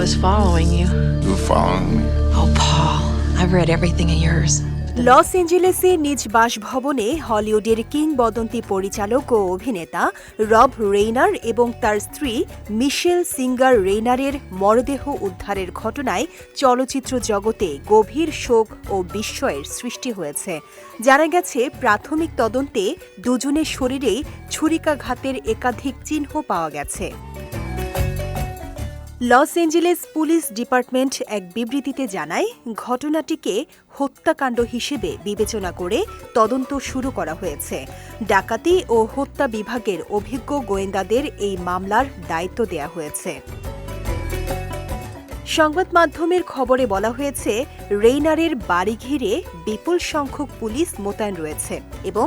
is following you. Who following me? Oh, Paul, I've read everything of yours. লস এঞ্জেলেসে নিজ বাসভবনে হলিউডের কিংবদন্তি পরিচালক ও অভিনেতা রব রেইনার এবং তার স্ত্রী মিশেল সিঙ্গার রেইনারের মরদেহ উদ্ধারের ঘটনায় চলচ্চিত্র জগতে গভীর শোক ও বিস্ময়ের সৃষ্টি হয়েছে। জানা গেছে, প্রাথমিক তদন্তে দুজনের শরীরেই ছুরিকাঘাতের একাধিক চিহ্ন পাওয়া গেছে। লস এঞ্জেলেস পুলিশ ডিপার্টমেন্ট এক বিবৃতিতে জানায়, ঘটনাটিকে হত্যাকাণ্ড হিসেবে বিবেচনা করে তদন্ত শুরু করা হয়েছে। ডাকাতি ও হত্যা বিভাগের অভিজ্ঞ গোয়েন্দাদের এই মামলার দায়িত্ব দেয়া হয়েছে। সংবাদ মাধ্যমের খবরে বলা হয়েছে, রেইনারের বাড়ি ঘিরে বিপুল সংখ্যক পুলিশ মোতায়েন রয়েছে এবং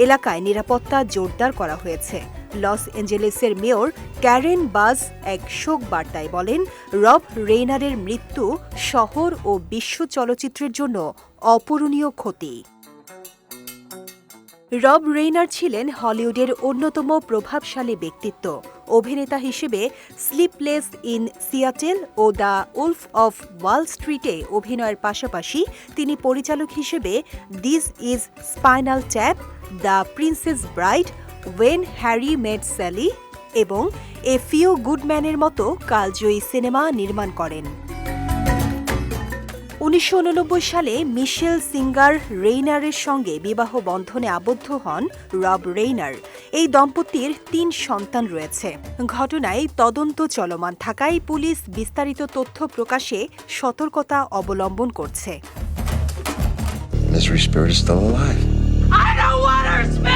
এলাকায় নিরাপত্তা জোরদার করা হয়েছে। লস এঞ্জেলেসের মেয়র ক্যারেন বাজ এক শোক বার্তায় বলেন, রব রেইনারের মৃত্যু শহর ও বিশ্ব চলচ্চিত্রের জন্য অপূরণীয় ক্ষতি। রব রেইনার ছিলেন হলিউডের অন্যতম প্রভাবশালী ব্যক্তিত্ব। অভিনেতা হিসেবে স্লিপলেস ইন সিয়াটেল ও দ্য উলফ অফ ওয়াল স্ট্রিটে অভিনয়ের পাশাপাশি তিনি পরিচালক হিসেবে this is spinal tap, the princess bride, when Harry met Sally এবং এ ফিউ গুড ম্যানের মতো কালজয়ী সিনেমা নির্মাণ করেন। 1989 সালে মিশেল সিঙ্গার রেইনারের সঙ্গে বিবাহ বন্ধনে আবদ্ধ হন রব রেইনার। এই দম্পতির 3 সন্তান রয়েছে। ঘটনায় তদন্ত চলমান থাকায় পুলিশ বিস্তারিত তথ্য প্রকাশে সতর্কতা অবলম্বন করছে। Misery Spirit is still alive. I don't want her, Smith!